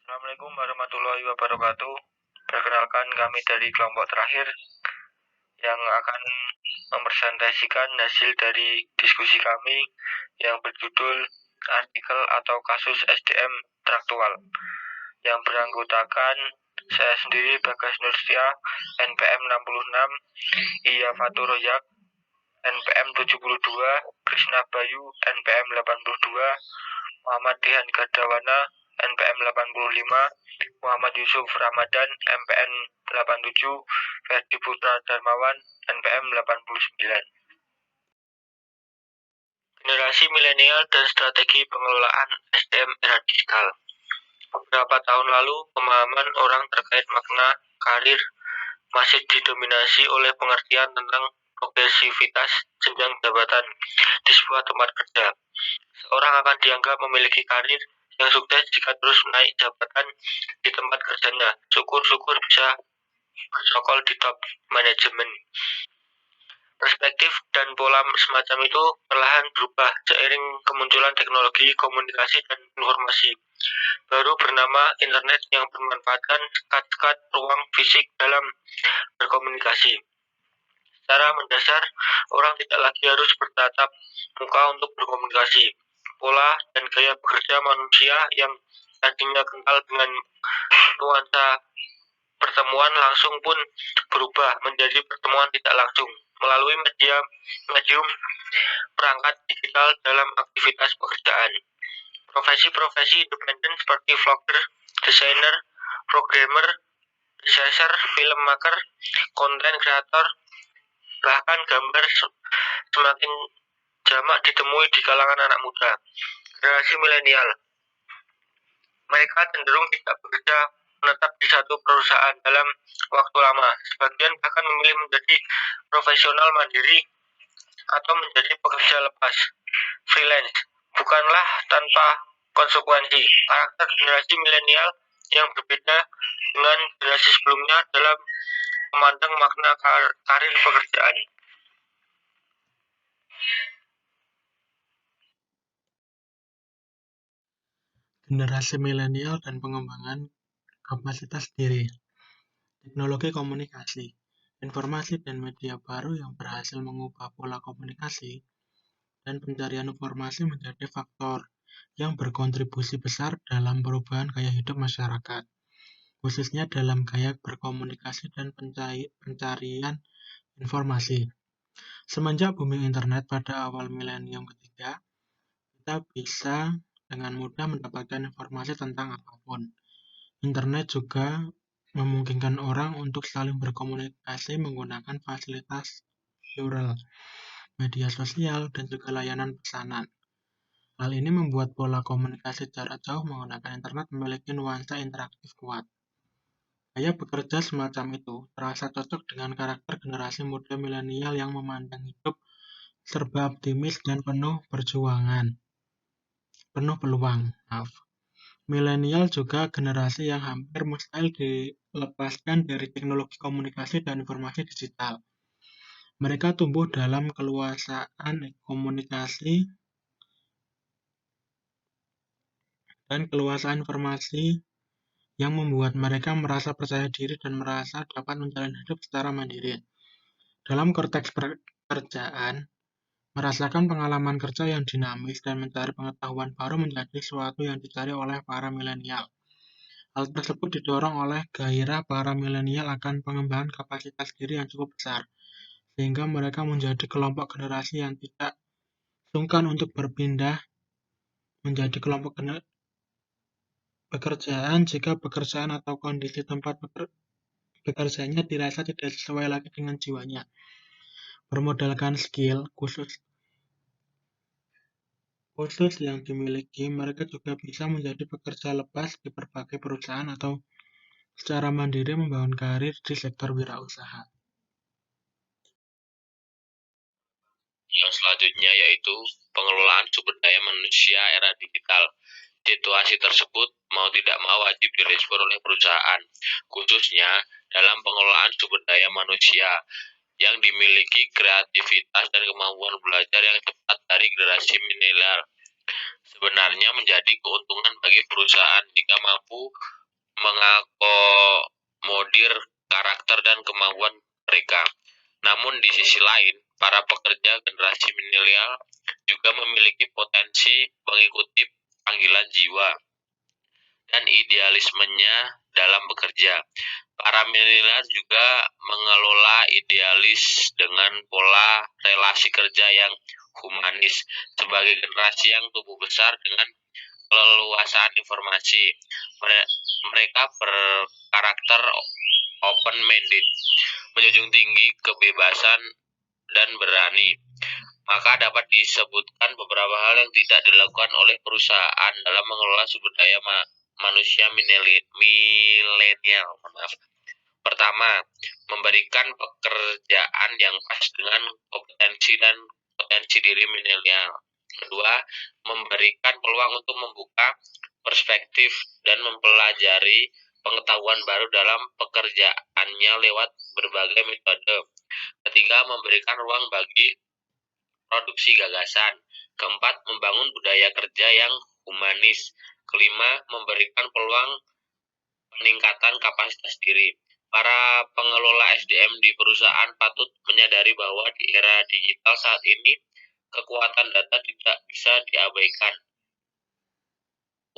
Assalamualaikum warahmatullahi wabarakatuh. Perkenalkan, kami dari kelompok terakhir yang akan mempresentasikan hasil dari diskusi kami yang berjudul artikel atau kasus SDM traktual yang beranggotakan saya sendiri Bagas Nursia, NPM 66, Iya Fatur Royak, NPM 72, Krishna Bayu, NPM 82, Muhammad Dihan Gardawana, NPM 85, Muhammad Yusuf Ramadan, MPN 87, Ferdi Putra Darmawan, NPM 89. Generasi milenial dan strategi pengelolaan SDM era digital. Beberapa tahun lalu, pemahaman orang terkait makna karir masih didominasi oleh pengertian tentang progresivitas jenjang jabatan di sebuah tempat kerja. Seorang akan dianggap memiliki karir yang sukses jika terus naik jabatan di tempat kerjanya. Syukur-syukur bisa bercokol di top manajemen. Perspektif dan pola semacam itu perlahan berubah seiring kemunculan teknologi komunikasi dan informasi baru bernama internet yang memanfaatkan sekat-sekat ruang fisik dalam berkomunikasi. Secara mendasar, orang tidak lagi harus bertatap muka untuk berkomunikasi. Pola dan gaya bekerja manusia yang tadinya kental dengan nuansa pertemuan langsung pun berubah menjadi pertemuan tidak langsung melalui medium perangkat digital dalam aktivitas pekerjaan. Profesi-profesi independen seperti vlogger, desainer, programmer, researcher, filmmaker, konten kreator, bahkan gambar semakin jamak ditemui di kalangan anak muda. Generasi milenial, mereka cenderung tidak bekerja menetap di satu perusahaan dalam waktu lama. Sebagian bahkan memilih menjadi profesional mandiri atau menjadi pekerja lepas, freelance. Bukanlah tanpa konsekuensi. Karakter generasi milenial yang berbeda dengan generasi sebelumnya dalam memandang makna karir pekerjaan. Generasi milenial dan pengembangan kapasitas diri. Teknologi komunikasi, informasi dan media baru yang berhasil mengubah pola komunikasi dan pencarian informasi menjadi faktor yang berkontribusi besar dalam perubahan gaya hidup masyarakat, khususnya dalam gaya berkomunikasi dan pencarian informasi. Semenjak booming internet pada awal milenium ketiga, kita bisa dengan mudah mendapatkan informasi tentang apapun. Internet juga memungkinkan orang untuk saling berkomunikasi menggunakan fasilitas plural, media sosial, dan juga layanan pesanan. Hal ini membuat pola komunikasi jarak jauh menggunakan internet memiliki nuansa interaktif kuat. Gaya bekerja semacam itu terasa cocok dengan karakter generasi muda milenial yang memandang hidup serba optimis dan penuh peluang. Milenial juga generasi yang hampir mustahil dilepaskan dari teknologi komunikasi dan informasi digital. Mereka tumbuh dalam keluasaan komunikasi dan keluasaan informasi yang membuat mereka merasa percaya diri dan merasa dapat menjalani hidup secara mandiri. Dalam konteks pekerjaan, merasakan pengalaman kerja yang dinamis dan mencari pengetahuan baru menjadi sesuatu yang dicari oleh para milenial. Hal tersebut didorong oleh gairah para milenial akan pengembangan kapasitas diri yang cukup besar, sehingga mereka menjadi kelompok generasi yang tidak sungkan untuk berpindah menjadi kelompok pekerjaan jika pekerjaan atau kondisi tempat bekerjanya dirasa tidak sesuai lagi dengan jiwanya. Bermodalkan skill khusus yang dimiliki, mereka juga bisa menjadi pekerja lepas di berbagai perusahaan atau secara mandiri membangun karir di sektor wirausaha. Yang selanjutnya yaitu pengelolaan sumber daya manusia era digital. Situasi tersebut mau tidak mau wajib direspon oleh perusahaan, khususnya dalam pengelolaan sumber daya manusia yang dimiliki kreativitas dan kemampuan belajar yang cepat dari generasi milenial. sebenarnya menjadi keuntungan bagi perusahaan jika mampu mengakomodir karakter dan kemauan mereka. Namun di sisi lain, para pekerja generasi milenial juga memiliki potensi mengikuti panggilan jiwa dan idealismenya dalam bekerja. Para milenial juga mengelola idealis dengan pola relasi kerja yang humanis sebagai generasi yang tumbuh besar dengan keleluasaan informasi. Mereka berkarakter open-minded, menjunjung tinggi kebebasan dan berani. Maka dapat disebutkan beberapa hal yang tidak dilakukan oleh perusahaan dalam mengelola sumber daya manusia milenial. Pertama, memberikan pekerjaan yang pas dengan kompetensi diri milenial. Kedua, memberikan peluang untuk membuka perspektif dan mempelajari pengetahuan baru dalam pekerjaannya lewat berbagai metode. Ketiga, memberikan ruang bagi produksi gagasan. Keempat, membangun budaya kerja yang humanis. Kelima, memberikan peluang peningkatan kapasitas diri. Para pengelola SDM di perusahaan patut menyadari bahwa di era digital saat ini, kekuatan data tidak bisa diabaikan.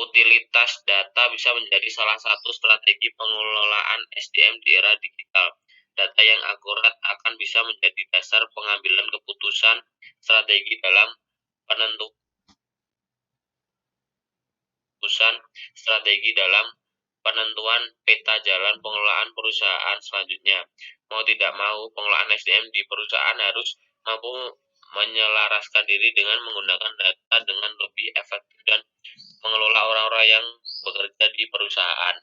Utilitas data bisa menjadi salah satu strategi pengelolaan SDM di era digital. Data yang akurat akan bisa menjadi dasar pengambilan keputusan strategi dalam penentuan peta jalan pengelolaan perusahaan selanjutnya. Mau tidak mau, pengelolaan SDM di perusahaan harus mampu menyelaraskan diri dengan menggunakan data dengan lebih efektif dan mengelola orang-orang yang bekerja di perusahaan.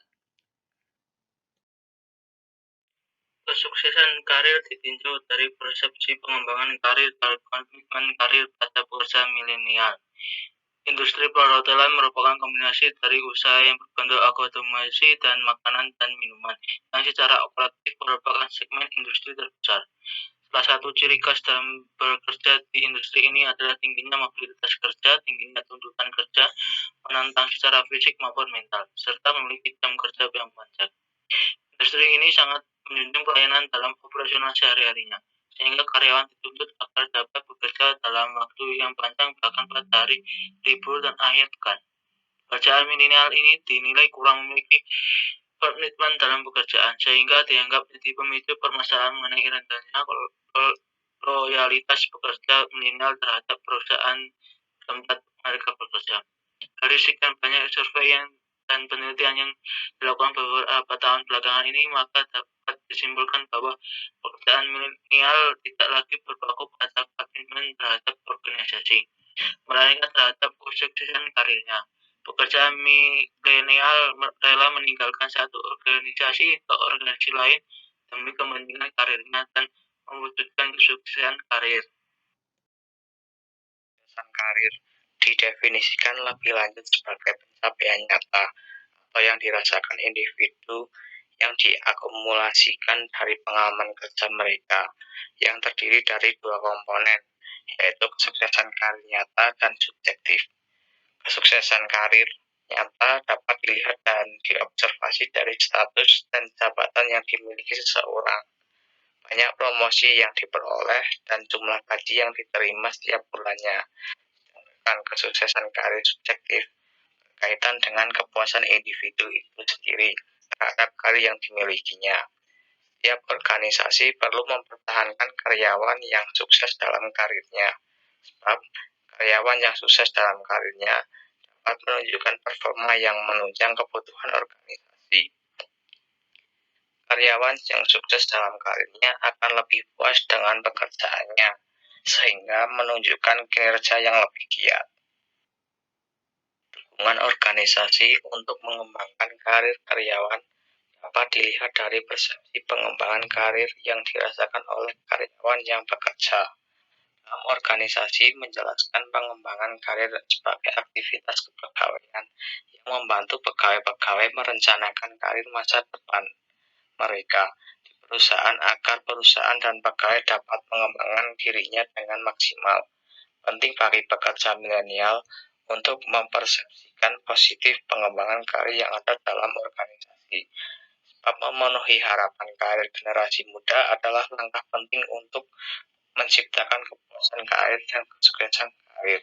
Kesuksesan karir ditinjau dari persepsi pengembangan karir dan komitmen karir pada pekerja milenial. Industri perhotelan merupakan kombinasi dari usaha yang berbentuk akomodasi dan makanan dan minuman, yang secara operatif merupakan segmen industri terbesar. Salah satu ciri khas dalam bekerja di industri ini adalah tingginya mobilitas kerja, tingginya tuntutan kerja, menantang secara fisik maupun mental, serta memiliki jam kerja yang panjang. Industri ini sangat menjunjung pelayanan dalam operasional sehari-harinya, sehingga karyawan dituntut agar dapat bekerja dalam waktu yang panjang bahkan pada hari libur dan akhir pekan. Pekerjaan milenial ini dinilai kurang memiliki komitmen dalam pekerjaan, sehingga dianggap menjadi pemicu permasalahan mengenai rendahnya loyalitas pekerja milenial terhadap perusahaan tempat mereka bekerja. Dari sekian banyak survei dan penelitian yang dilakukan beberapa tahun belakangan ini, maka dapat disimpulkan bahwa pekerjaan milenial tidak lagi berpaku pada komitmen terhadap organisasi, melainkan terhadap kesuksesan karirnya. Pekerjaan milenial rela meninggalkan satu organisasi ke organisasi lain demi kepentingan karirnya dan mewujudkan kesuksesan karir. Kesuksesan karir didefinisikan lebih lanjut sebagai pencapaian nyata atau yang dirasakan individu yang diakumulasikan dari pengalaman kerja mereka, yang terdiri dari dua komponen, yaitu kesuksesan karir nyata dan subjektif. Kesuksesan karir nyata dapat dilihat dan diobservasi dari status dan jabatan yang dimiliki seseorang, banyak promosi yang diperoleh, dan jumlah gaji yang diterima setiap bulannya. Kesuksesan karir subjektif berkaitan dengan kepuasan individu itu sendiri terhadap karir yang dimilikinya. Setiap organisasi perlu mempertahankan karyawan yang sukses dalam karirnya, sebab karyawan yang sukses dalam karirnya dapat menunjukkan performa yang menunjang kebutuhan organisasi. Karyawan yang sukses dalam karirnya akan lebih puas dengan pekerjaannya, sehingga menunjukkan kinerja yang lebih giat. Dukungan organisasi untuk mengembangkan karir karyawan dapat dilihat dari persepsi pengembangan karir yang dirasakan oleh karyawan yang bekerja. Dalam organisasi menjelaskan pengembangan karir sebagai aktivitas kepegawaian yang membantu pegawai-pegawai merencanakan karir masa depan mereka di perusahaan agar perusahaan dan pegawai dapat mengembangkan dirinya dengan maksimal. Penting bagi pekerja milenial untuk mempersepsikan positif pengembangan karir yang ada dalam organisasi. Sebab memenuhi harapan karir generasi muda adalah langkah penting untuk menciptakan kepuasan karir dan kesuksesan karir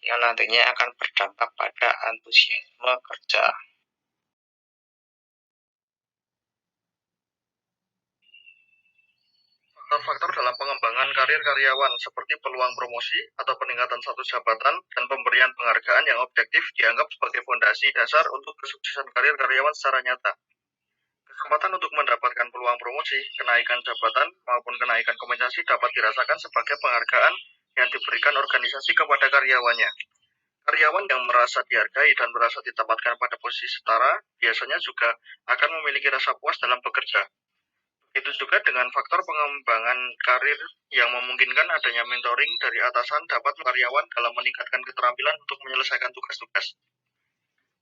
yang nantinya akan berdampak pada antusiasme kerja. Faktor-faktor dalam pengembangan karir karyawan seperti peluang promosi atau peningkatan status jabatan dan pemberian penghargaan yang objektif dianggap sebagai fondasi dasar untuk kesuksesan karir karyawan secara nyata. Kesempatan untuk mendapatkan peluang promosi, kenaikan jabatan, maupun kenaikan kompensasi dapat dirasakan sebagai penghargaan yang diberikan organisasi kepada karyawannya. Karyawan yang merasa dihargai dan merasa ditempatkan pada posisi setara biasanya juga akan memiliki rasa puas dalam bekerja. Itu juga dengan faktor pengembangan karir yang memungkinkan adanya mentoring dari atasan dapat karyawan dalam meningkatkan keterampilan untuk menyelesaikan tugas-tugas,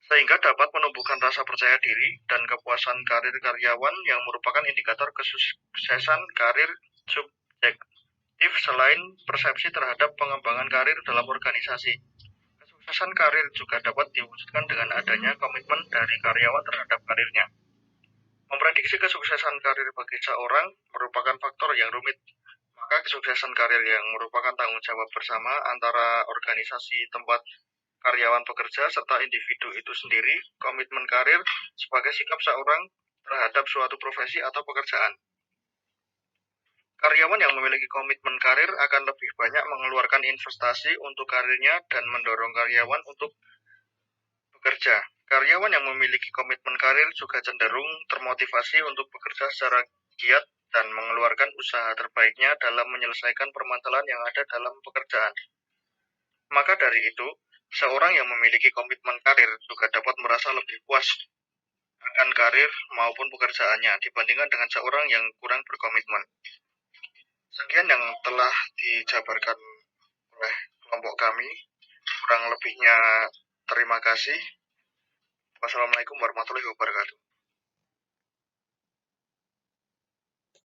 sehingga dapat menumbuhkan rasa percaya diri dan kepuasan karir karyawan yang merupakan indikator kesuksesan karir subjektif selain persepsi terhadap pengembangan karir dalam organisasi. Kesuksesan karir juga dapat diwujudkan dengan adanya komitmen dari karyawan terhadap karirnya. Memprediksi kesuksesan karir bagi seorang merupakan faktor yang rumit, maka kesuksesan karir yang merupakan tanggung jawab bersama antara organisasi tempat karyawan bekerja serta individu itu sendiri. Komitmen karir sebagai sikap seorang terhadap suatu profesi atau pekerjaan. Karyawan yang memiliki komitmen karir akan lebih banyak mengeluarkan investasi untuk karirnya dan mendorong karyawan untuk bekerja. Karyawan yang memiliki komitmen karir juga cenderung termotivasi untuk bekerja secara giat dan mengeluarkan usaha terbaiknya dalam menyelesaikan permasalahan yang ada dalam pekerjaan. Maka dari itu, seorang yang memiliki komitmen karir juga dapat merasa lebih puas akan karir maupun pekerjaannya dibandingkan dengan seorang yang kurang berkomitmen. Sekian yang telah dijabarkan oleh kelompok kami. Kurang lebihnya terima kasih. Wassalamualaikum warahmatullahi wabarakatuh.